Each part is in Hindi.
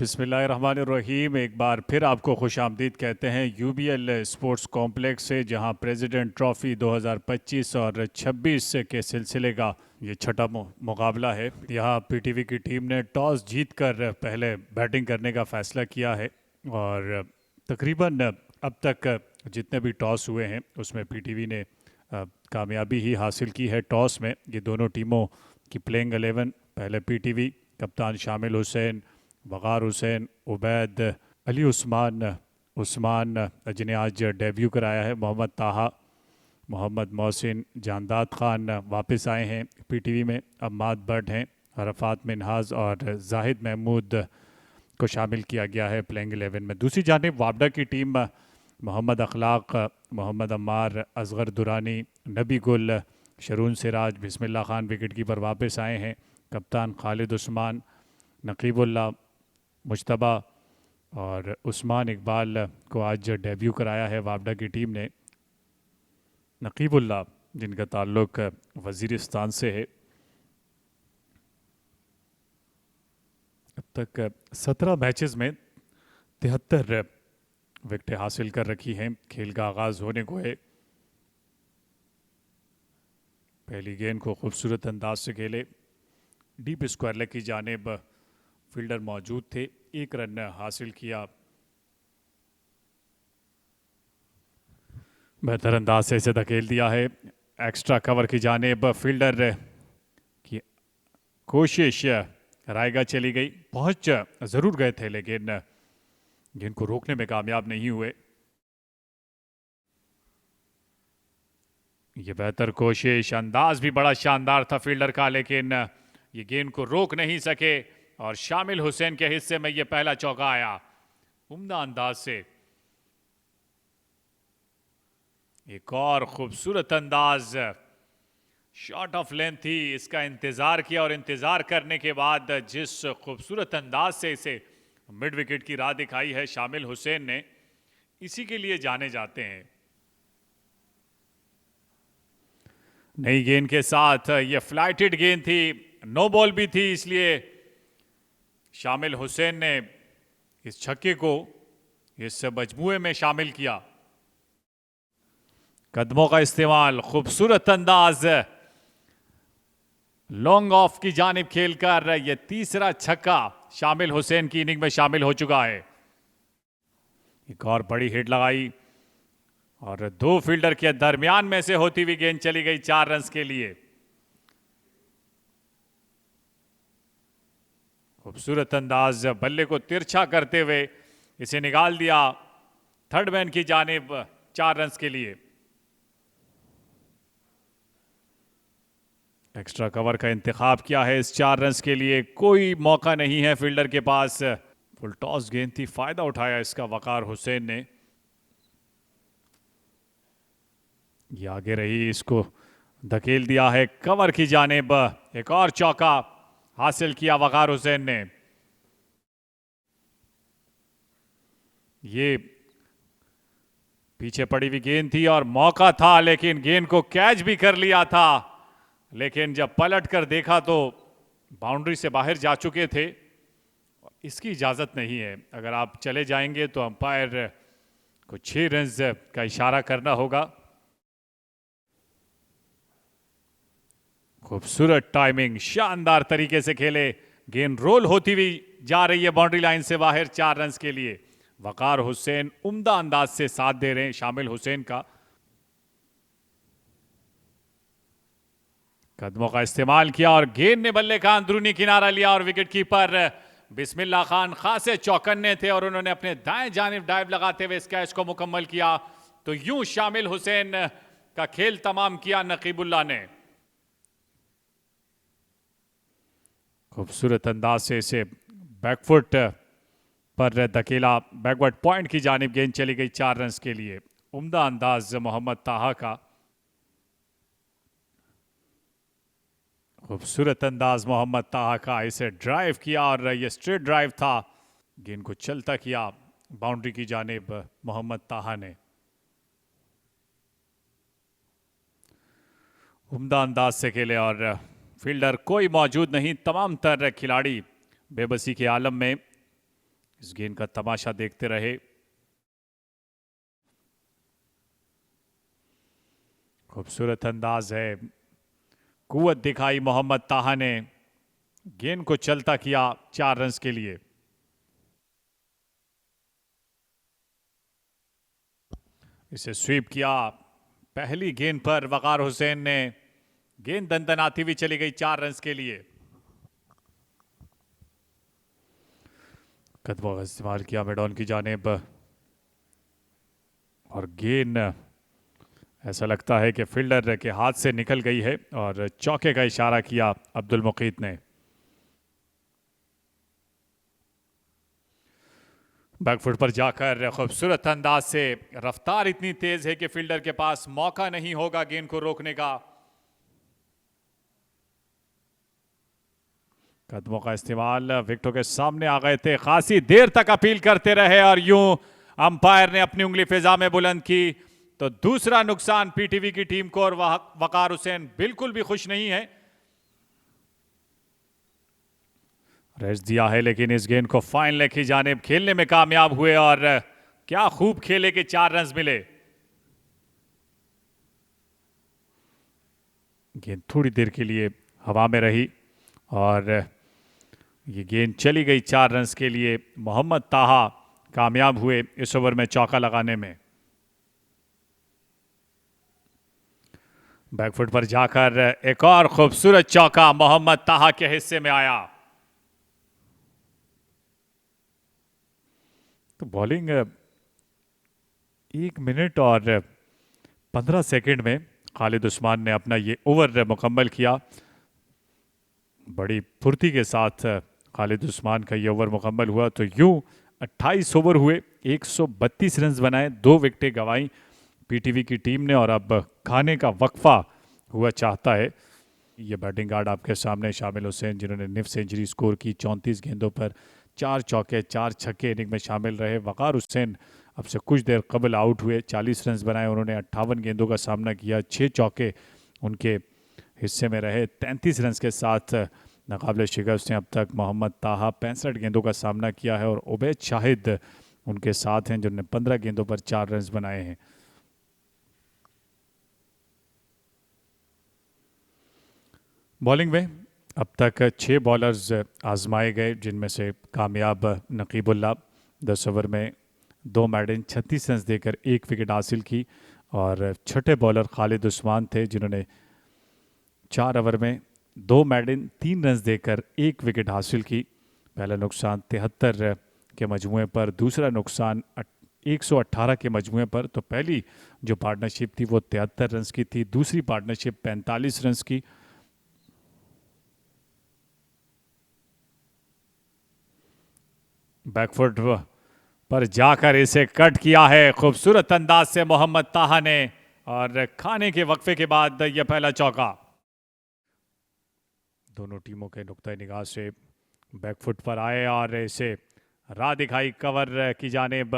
बिस्मिल्लाहिर्रहमानिर्रहीम। एक बार फिर आपको खुशामदीद कहते हैं यूबीएल स्पोर्ट्स कॉम्प्लेक्स से, जहां प्रेसिडेंट ट्रॉफ़ी 2025 और 26 के सिलसिले का ये छठा मुकाबला है। यहां पीटीवी की टीम ने टॉस जीतकर पहले बैटिंग करने का फ़ैसला किया है और तकरीबन अब तक जितने भी टॉस हुए हैं उसमें पीटीवी ने कामयाबी ही हासिल की है। टॉस में ये दोनों टीमों की प्लेइंग 11, पहले पीटीवी कप्तान शामिल हुसैन, वक़ार हुसैन, उबैद, अली उस्मान उस्मान जिन्हें आज डेब्यू कराया है, मोहम्मद ताहा, मोहम्मद मोहसिन, जानदाद ख़ान वापस आए हैं पीटीवी में, अम्माद बट हैं, अरफात मिनहाज और जाहिद महमूद को शामिल किया गया है प्लेइंग 11 में। दूसरी जानिब वापडा की टीम मोहम्मद अखलाक, मोहम्मद अम्मार, असगर दुरानी, नबी गुल, शरून सिराज, बिस्मिल्लाह खान विकेट कीपर वापस आए हैं, कप्तान खालिद उस्मान, नकीबुल्ला, मुश्तबा और उस्मान इकबाल को आज डेब्यू कराया है वापडा की टीम ने। नकीबुल्ला जिनका ताल्लुक वज़ीरिस्तान से है, अब तक 17 मैचेस में 73 विकेटें हासिल कर रखी हैं। खेल का आगाज़ होने को है। पहली गेंद को खूबसूरत अंदाज से खेले, डीप स्क्वायर लेग की जानिब फील्डर मौजूद थे, एक रन हासिल किया। बेहतर अंदाज से इसे धकेल दिया है एक्स्ट्रा कवर की जानिब। फील्डर की कोशिश रायगा चली गई, पहुंच ज़रूर गए थे लेकिन गेंद को रोकने में कामयाब नहीं हुए। ये बेहतर कोशिश, अंदाज भी बड़ा शानदार था फील्डर का, लेकिन ये गेंद को रोक नहीं सके और शामिल हुसैन के हिस्से में ये पहला चौका आया उम्दा अंदाज से। एक और खूबसूरत अंदाज, शॉट ऑफ लेंथ थी, इसका इंतजार किया और इंतजार करने के बाद जिस खूबसूरत अंदाज से इसे मिड विकेट की राह दिखाई है शामिल हुसैन ने, इसी के लिए जाने जाते हैं। नई गेंद के साथ ये फ्लाइटेड गेंद थी, नो बॉल भी थी, इसलिए शामिल हुसैन ने इस छक्के को इस मजमूए में शामिल किया। कदमों का इस्तेमाल, खूबसूरत अंदाज, लॉन्ग ऑफ की जानिब खेलकर यह तीसरा छक्का शामिल हुसैन की इनिंग में शामिल हो चुका है। एक और बड़ी हिट लगाई और दो फील्डर के दरमियान में से होती हुई गेंद चली गई 4 रन के लिए। खूबसूरत अंदाज, बल्ले को तिरछा करते हुए इसे निकाल दिया थर्ड मैन की जानिब 4 रन के लिए। एक्स्ट्रा कवर का इंतखाब किया है इस 4 रन के लिए, कोई मौका नहीं है फील्डर के पास। फुल टॉस गेंद थी, फायदा उठाया इसका वक़ार हुसैन ने। ये आगे रही, इसको धकेल दिया है कवर की जानिब। एक और चौका हासिल किया वक़ार हुसैन ने। ये पीछे पड़ी हुई गेंद थी और मौका था, लेकिन गेंद को कैच भी कर लिया था, लेकिन जब पलट कर देखा तो बाउंड्री से बाहर जा चुके थे। इसकी इजाज़त नहीं है, अगर आप चले जाएंगे तो अंपायर को 6 रन का इशारा करना होगा। खूबसूरत टाइमिंग, शानदार तरीके से खेले, गेंद रोल होती हुई जा रही है बाउंड्री लाइन से बाहर 4 रन के लिए। वक़ार हुसैन उम्दा अंदाज से साथ दे रहे हैं शामिल हुसैन का। कदमों का इस्तेमाल किया और गेंद ने बल्ले का अंदरूनी किनारा लिया और विकेट कीपर बिस्मिल्लाह खान खासे चौकन्ने थे और उन्होंने अपने दाएं जानिब डाइव लगाते हुए इस कैच को मुकम्मल किया। तो यूं शामिल हुसैन का खेल तमाम किया नकीबुल्ला ने। खूबसूरत अंदाज से इसे बैकफुट पर धकेला, बैकवर्ड पॉइंट की जानिब गेंद चली गई 4 रन के लिए। उम्दा अंदाज मोहम्मद ताहा का, खूबसूरत अंदाज मोहम्मद ताहा का, इसे ड्राइव किया और ये स्ट्रेट ड्राइव था, गेंद को चलता किया बाउंड्री की जानिब मोहम्मद ताहा ने। उम्दा अंदाज से खेले और फील्डर कोई मौजूद नहीं, तमाम तर खिलाड़ी बेबसी के आलम में। इस गेंद का तमाशा देखते रहे। खूबसूरत अंदाज है, कुव्वत दिखाई मोहम्मद ताहा ने, गेंद को चलता किया 4 रन के लिए। इसे स्वीप किया, पहली गेंद पर वकार हुसैन ने गेंद दंदनाती हुई चली गई 4 रन के लिए। कदमों का इस्तेमाल किया मेडॉन की जानिब और गेंद ऐसा लगता है कि फील्डर के हाथ से निकल गई है और चौके का इशारा किया अब्दुल मुकीत ने। बैकफुट पर जाकर खूबसूरत अंदाज से, रफ्तार इतनी तेज है कि फील्डर के पास मौका नहीं होगा गेंद को रोकने का। कदमों का इस्तेमाल, विकेटों के सामने आ गए थे, खासी देर तक अपील करते रहे और यूं अंपायर ने अपनी उंगली फिजा में बुलंद की तो दूसरा नुकसान पीटीवी की टीम को। और वकार हुसैन बिल्कुल भी खुश नहीं है। रेस्ट दिया है लेकिन इस गेंद को फाइनल की जानिब खेलने में कामयाब हुए और क्या खूब खेले के 4 रन मिले। गेंद थोड़ी देर के लिए हवा में रही और ये गेंद चली गई 4 रन के लिए। मोहम्मद ताहा कामयाब हुए इस ओवर में चौका लगाने में। बैकफुट पर जाकर एक और खूबसूरत चौका मोहम्मद ताहा के हिस्से में आया। तो बॉलिंग 1 मिनट और 15 सेकंड में खालिद उस्मान ने अपना ये ओवर मुकम्मल किया। बड़ी फुर्ती के साथ खालिद उस्मान का ये ओवर मुकम्मल हुआ। तो यूं 28 ओवर हुए, 132 रन बनाए, 2 विकेटें गंवाई पीटीवी की टीम ने और अब खाने का वक्फा हुआ चाहता है। ये बैटिंग गार्ड आपके सामने शामिल हुसैन, जिन्होंने निफ सेंचुरी स्कोर की, 34 गेंदों पर 4 चौके 4 छक्के इनिंग में शामिल रहे। वकार हुसैन अब से कुछ देर कबल आउट हुए, 40 रन बनाए उन्होंने, 58 गेंदों का सामना किया, 6 चौके उनके हिस्से में रहे। 33 रन के साथ नाकाबिले शिकस्त ने अब तक मोहम्मद ताहा 65 गेंदों का सामना किया है और उबैद शाहिद उनके साथ हैं जिन्होंने 15 गेंदों पर 4 रन बनाए हैं। बॉलिंग में अब तक 6 बॉलर्स आजमाए गए, जिनमें से कामयाब नकीबुल्ला 10 ओवर में 2 मेडन 36 रन देकर 1 विकेट हासिल की और छठे बॉलर खालिद उस्मान थे जिन्होंने 4 ओवर में 2 मेडन 3 रन देकर 1 विकेट हासिल की। पहला नुकसान 73 के मजमुए पर, दूसरा नुकसान 118 के मजमुए पर। तो पहली जो पार्टनरशिप थी वो 73 रन की थी, दूसरी पार्टनरशिप 45 रन की। बैकफुट पर जाकर इसे कट किया है खूबसूरत अंदाज से मोहम्मद ताहा ने और खाने के वक्फे के बाद यह पहला चौका। दोनों टीमों के नुक्ता निगाह से बैकफुट पर आए और इसे राह दिखाई कवर की जानिब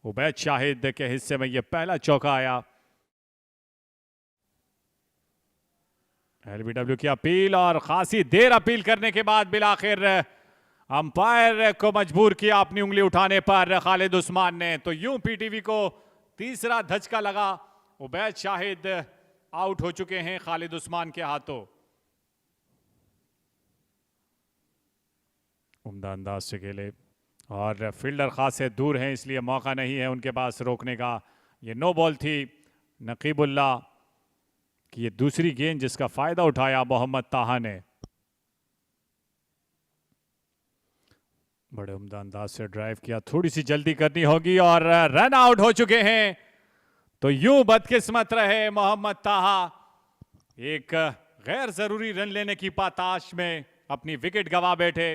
उबैद शाहिद के हिस्से में यह पहला चौका आया। एलबीडब्ल्यू की अपील और खासी देर अपील करने के बाद बिलाखिर अंपायर को मजबूर किया अपनी उंगली उठाने पर खालिद उस्मान ने। तो यूं पीटीवी को तीसरा धचका लगा, उबैद शाहिद आउट हो चुके हैं खालिद उस्मान के हाथों। उम्दा अंदाज से खेले और फील्डर खास से दूर हैं इसलिए मौका नहीं है उनके पास रोकने का। ये नो बॉल थी नकीबुल्ला की, ये दूसरी गेंद जिसका फायदा उठाया मोहम्मद ताहा ने। बड़े उम्दा अंदाज से ड्राइव किया, थोड़ी सी जल्दी करनी होगी और रन आउट हो चुके हैं। तो यूं बदकिस्मत रहे मोहम्मद ताहा, एक गैर जरूरी रन लेने की पाताश में अपनी विकेट गंवा बैठे।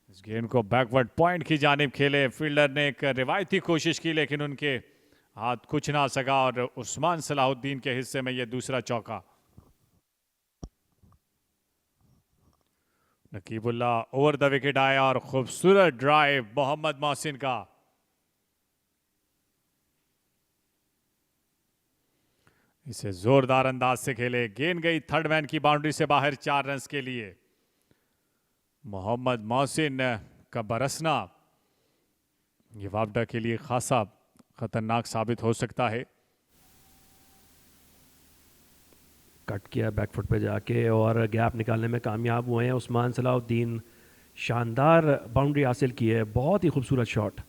इस गेंद को बैकवर्ड पॉइंट की जानिब खेले, फील्डर ने एक रिवायती कोशिश की लेकिन उनके हाथ कुछ ना सका और उस्मान सलाहुद्दीन के हिस्से में यह दूसरा चौका। नकीबुल्ला ओवर द विकेट आया और खूबसूरत ड्राइव मोहम्मद मोहसिन का। इसे जोरदार अंदाज से खेले, गेंद गई थर्ड मैन की बाउंड्री से बाहर 4 रन के लिए। मोहम्मद मोहसिन का बरसना ये वापडा के लिए खासा खतरनाक साबित हो सकता है। कट किया बैकफुट पे जाके और गैप निकालने में कामयाब हुए हैं उस्मान सलाहुद्दीन। शानदार बाउंड्री हासिल की है, बहुत ही खूबसूरत शॉट।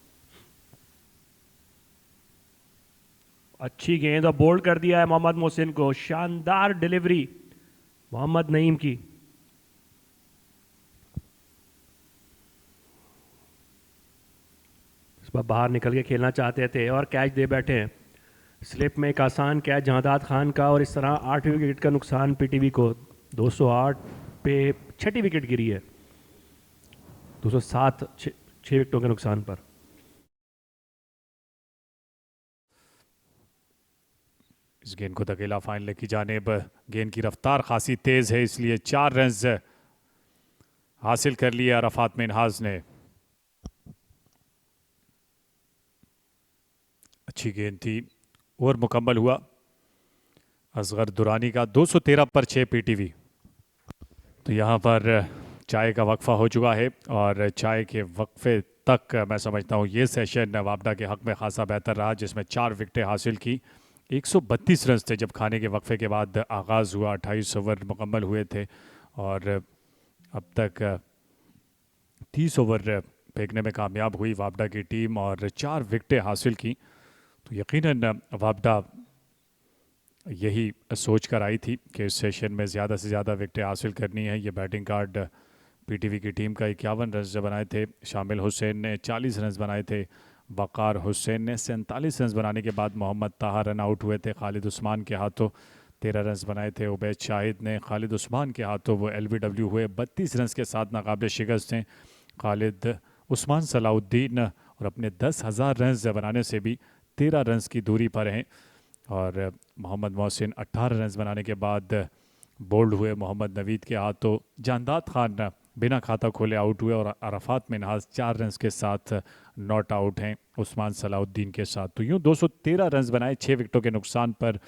अच्छी गेंद और बोल्ड कर दिया है मोहम्मद मोहसिन को। शानदार डिलीवरी मोहम्मद नईम की। इस बार बाहर निकल के खेलना चाहते थे और कैच दे बैठे हैं। स्लिप में एक आसान कैच जहादात खान का और इस तरह 8वीं विकेट का नुकसान पीटीवी को। 208 पे 6ठी विकेट गिरी है। 207 6 विकेटों के नुकसान पर। इस गेंद को धकेला फाइनल की जानिब। गेंद की रफ्तार खासी तेज है, इसलिए 4 रन हासिल कर लिए अरफात मिनहाज ने। अच्छी गेंद थी। ओवर मुकम्मल हुआ असगर दुरानी का 213 पर 6 पीटीवी। तो यहाँ पर चाय का वक्फा हो चुका है और चाय के वक्फे तक मैं समझता हूँ ये सेशन वापडा के हक में खासा बेहतर रहा, जिसमें 4 विकेटें हासिल की। 132 रन थे जब खाने के वक्फे के बाद आगाज़ हुआ। 28 ओवर मुकम्मल हुए थे और अब तक 30 ओवर फेंकने में कामयाब हुई वापडा की टीम और 4 विकेटें हासिल की। तो यकीनन वापडा यही सोच कर आई थी कि इस सेशन में ज़्यादा से ज़्यादा विकेटें हासिल करनी है। ये बैटिंग कार्ड पीटीवी की टीम का 51 रन बनाए थे। शामिल हुसैन ने 40 रन बनाए थे। वक़ार हुसैन ने 47 रन बनाने के बाद मोहम्मद ताहा रन आउट हुए थे। खालिद उस्मान के हाथों 13 रन बनाए थे। उबैद शाहिद ने खालिद उस्मान के हाथों वो LBW हुए 32 रन के साथ नाकाबिल शिकस्त हैं। खालिद उस्मान सलाहुद्दीन और अपने 10,000 रन बनाने से भी 13 रन की दूरी पर हैं। और मोहम्मद मोहसिन 18 रन बनाने के बाद बोल्ड हुए मोहम्मद नवीद के हाथों। जानदात खान बिना खाता खोले आउट हुए और अरफात मिनहाज 4 रन के साथ नॉट आउट हैं उस्मान सलाहुद्दीन के साथ। तो यूँ 213 रन बनाए 6 विकेटों के नुकसान पर।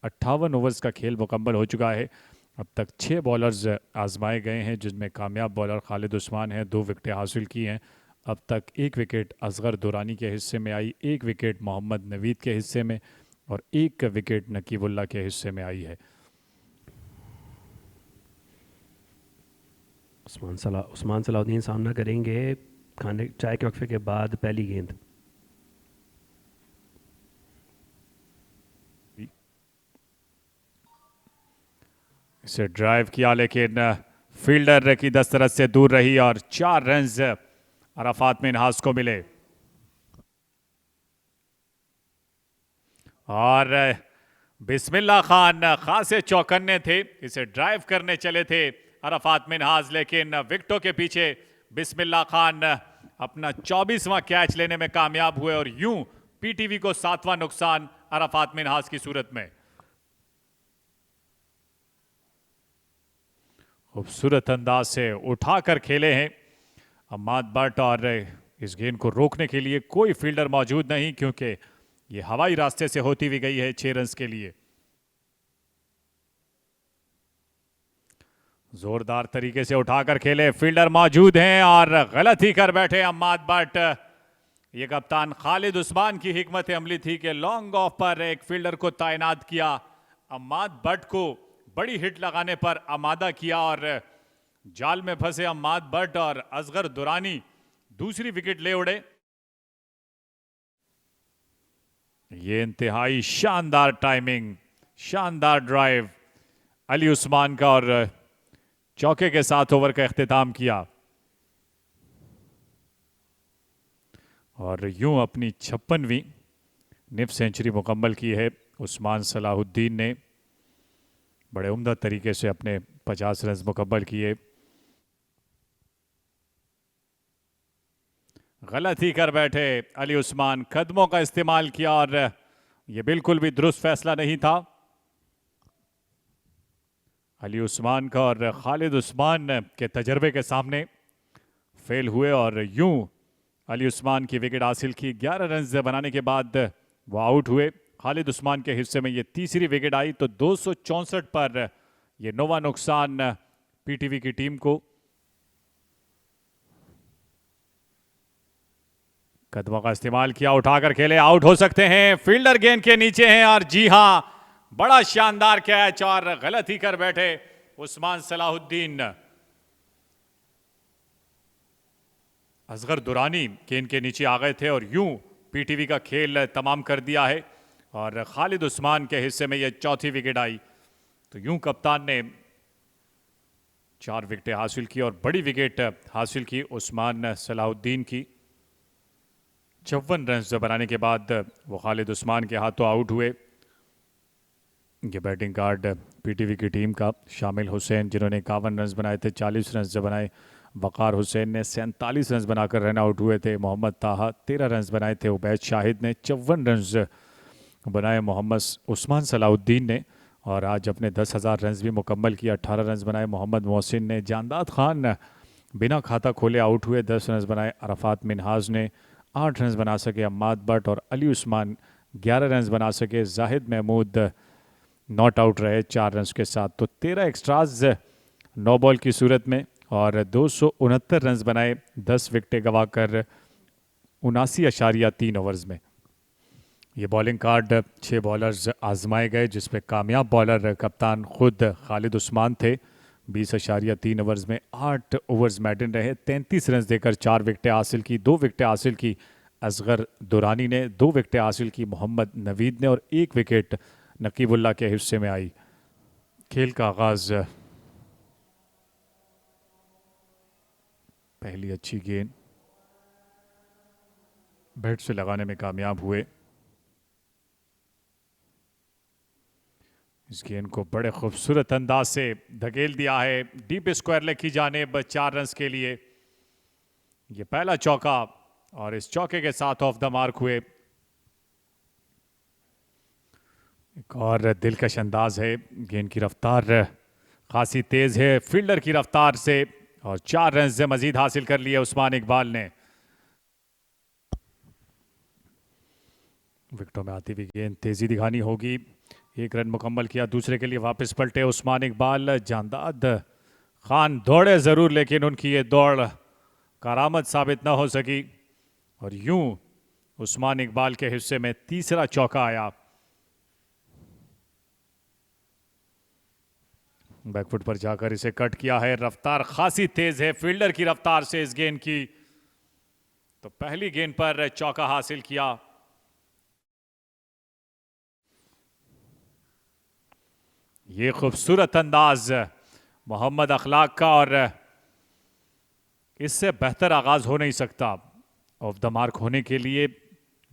58 ओवर्स का खेल मुकम्मल हो चुका है। अब तक 6 बॉलर्स आजमाए गए हैं, जिसमें कामयाब बॉलर खालिद उस्मान है, 2 विकेटें हासिल की हैं। अब तक 1 विकेट असगर दुरानी के हिस्से में आई, 1 विकेट मोहम्मद नवीद के हिस्से में और 1 विकेट नकीबुल्ला के हिस्से में आई है। उस्मान सलाहुद्दीन सामना करेंगे खाने चाय के वक्फे के बाद पहली गेंद। इसे ड्राइव किया लेकिन फील्डर की दस्तरस से दूर रही और 4 रन अरफात मिनहाज को मिले। और बिस्मिल्लाह खान खासे चौकन्ने थे, इसे ड्राइव करने चले थे अरफात मिनहाज, लेकिन विकेटों के पीछे बिस्मिल्लाह खान अपना 24वां कैच लेने में कामयाब हुए और यूं पीटीवी को 7वां नुकसान अरफात मिनहाज की सूरत में। खूबसूरत अंदाज से उठाकर खेले हैं अम्माद बट और इस गेंद को रोकने के लिए कोई फील्डर मौजूद नहीं, क्योंकि ये हवाई रास्ते से होती हुई गई है 6 रन के लिए। जोरदार तरीके से उठाकर खेले, फील्डर मौजूद हैं और गलत ही कर बैठे अम्माद बट। ये कप्तान खालिद उस्मान की हिकमत अमली थी कि लॉन्ग ऑफ पर एक फील्डर को तैनात किया। अम्माद बट को बड़ी हिट लगाने पर आमादा किया और जाल में फंसे अम्माद बट और असगर दुरानी दूसरी विकेट ले उड़े। ये इंतहाई शानदार टाइमिंग, शानदार ड्राइव अली उस्मान का और चौके के साथ ओवर का इख्तिताम किया। और यूं अपनी 56वीं निफ सेंचुरी मुकम्मल की है उस्मान सलाहुद्दीन ने। बड़े उम्दा तरीके से अपने 50 रन मुकम्मल किए। गलत ही कर बैठे अली उस्मान, कदमों का इस्तेमाल किया और यह बिल्कुल भी दुरुस्त फैसला नहीं था अली उस्मान का। और खालिद उस्मान के तजर्बे के सामने फेल हुए और यूं अली उस्मान की विकेट हासिल की। 11 रन बनाने के बाद वो आउट हुए। खालिद उस्मान के हिस्से में ये तीसरी विकेट आई, तो 264 पर ये नौवां नुकसान पीटीवी की टीम को। कदमों का इस्तेमाल किया, उठाकर खेले, आउट हो सकते हैं, फील्डर गेंद के नीचे हैं, और जी हां, बड़ा शानदार कैच और गलत ही कर बैठे उस्मान सलाहुद्दीन। असगर दुरानी गेंद के नीचे आ गए थे और यूं पीटीवी का खेल तमाम कर दिया है, और खालिद उस्मान के हिस्से में यह चौथी विकेट आई। तो यूं कप्तान ने 4 विकेटें हासिल की और बड़ी विकेट हासिल की उस्मान सलाहुद्दीन की। 54 रन बनाने के बाद वो खालिद उस्मान के हाथों आउट हुए। ये बैटिंग कार्ड पीटीवी की टीम का शामिल हुसैन, जिन्होंने 51 रन बनाए थे, 40 रन बनाए। वकार हुसैन ने 47 रन बनाकर रन आउट हुए थे। मोहम्मद ताहा 13 रन बनाए थे। उबैद शाहिद ने 54 रन बनाए। मोहम्मद उस्मान सलाहुद्दीन ने और आज अपने 10,000 रन भी मुकम्मल किया, 18 रन बनाए। मोहम्मद मोहसिन ने, जानदाद खान बिना खाता खोले आउट हुए, 10 रन बनाए। अरफात मिनहाज ने 8 रन बना सके। अम्माद भट्ट और अली उस्मान 11 रन बना सके। जाहिद महमूद नॉट आउट रहे 4 रन के साथ। तो 13 एक्स्ट्राज 9 बॉल की सूरत में और 269 रन बनाए, 10 विकेटें गंवाकर 79.3 ओवर्स में। ये बॉलिंग कार्ड 6 बॉलर्स आजमाए गए, जिसमें कामयाब बॉलर कप्तान खुद खालिद उस्मान थे। 20.3 ओवर्स में 8 ओवर्स मैडन रहे, 33 रन देकर 4 विकेटें हासिल की। 2 विकेटें हासिल की असगर दुरानी ने, 2 विकेटें हासिल की मोहम्मद नवीद ने और 1 विकेट नकीबुल्लाह के हिस्से में आई। खेल का आगाज, पहली अच्छी गेंद बैट से लगाने में कामयाब हुए। इस गेंद को बड़े खूबसूरत अंदाज से धकेल दिया है डीप स्क्वायर लेग की जानिब 4 रन के लिए। ये पहला चौका और इस चौके के साथ ऑफ द मार्क हुए। एक और दिलकश अंदाज है, गेंद की रफ्तार खासी तेज है फील्डर की रफ्तार से, और 4 रन से मजीद हासिल कर लिए उस्मान इकबाल ने। विकेटों में आती हुई गेंद, तेजी दिखानी होगी। 1 रन मुकम्मल किया, दूसरे के लिए वापस पलटे उस्मान इकबाल। जानदाद खान दौड़े जरूर, लेकिन उनकी ये दौड़ करामत साबित ना हो सकी, और यूं उस्मान इकबाल के हिस्से में तीसरा चौका आया। बैकफुट पर जाकर इसे कट किया है, रफ्तार खासी तेज है फील्डर की रफ्तार से इस गेंद की। तो पहली गेंद पर चौका हासिल किया। ये खूबसूरत अंदाज मोहम्मद अखलाक का, और इससे बेहतर आगाज हो नहीं सकता ऑफ द मार्क होने के लिए।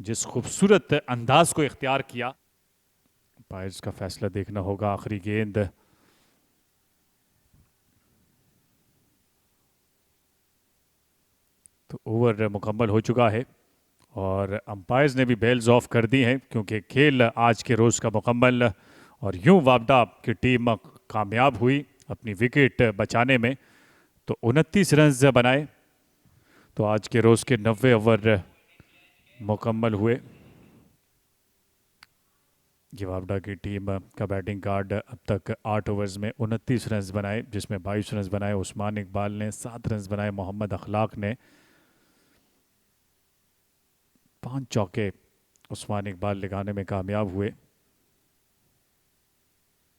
जिस खूबसूरत अंदाज को इख्तियार किया, अंपायर्स का फैसला देखना होगा। आखिरी गेंद, तो ओवर मुकम्मल हो चुका है और अंपायर्स ने भी बेल्स ऑफ कर दी हैं, क्योंकि खेल आज के रोज़ का मुकम्मल। और यूं वापडा की टीम कामयाब हुई अपनी विकेट बचाने में, तो 29 रन बनाए। तो आज के रोज़ के 90 ओवर मुकम्मल हुए। ये वापडा की टीम का बैटिंग कार्ड अब तक 8 ओवर्स में 29 रन बनाए, जिसमें 22 रन बनाए उस्मान इकबाल ने, 7 रन बनाए मोहम्मद अखलाक ने। 5 चौके उस्मान इकबाल लगाने में कामयाब हुए।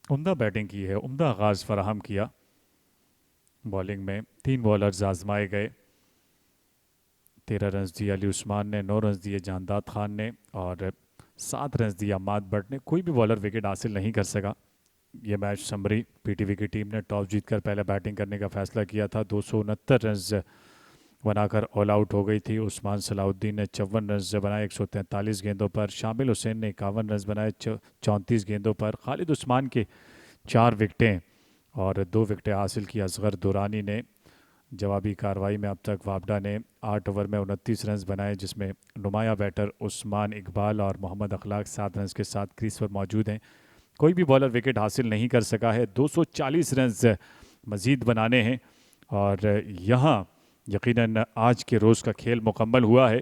उम्दा बैटिंग की है, उम्दा आगाज़ फराहम किया। बॉलिंग में 3 बॉलर्स आजमाए गए। 13 रन दिए अली उस्मान ने, 9 रन दिए जानदाद खान ने और 7 रन दिए अम्माद भट्ट ने। कोई भी बॉलर विकेट हासिल नहीं कर सका। ये मैच समरी, पीटीवी की टीम ने टॉस जीतकर पहले बैटिंग करने का फैसला किया था। 269 रन बनाकर ऑल आउट हो गई थी। उस्मान सलाहुद्दीन ने 54 रन बनाए 143 गेंदों पर। शामिल हुसैन ने 51 रन बनाए 34 गेंदों पर। खालिद उस्मान के 4 विकेटें और 2 विकेटें हासिल की असगर दुरानी ने। जवाबी कार्रवाई में अब तक वापडा ने 8 ओवर में 29 रन बनाए, जिसमें नुमाया बैटर उस्मान इकबाल और मोहम्मद अखलाक 7 रन के साथ क्रीज पर मौजूद हैं। कोई भी बॉलर विकेट हासिल नहीं कर सका है। 240 रन मज़ीद बनाने हैं और यहाँ यकीनन आज के रोज़ का खेल मुकम्मल हुआ है।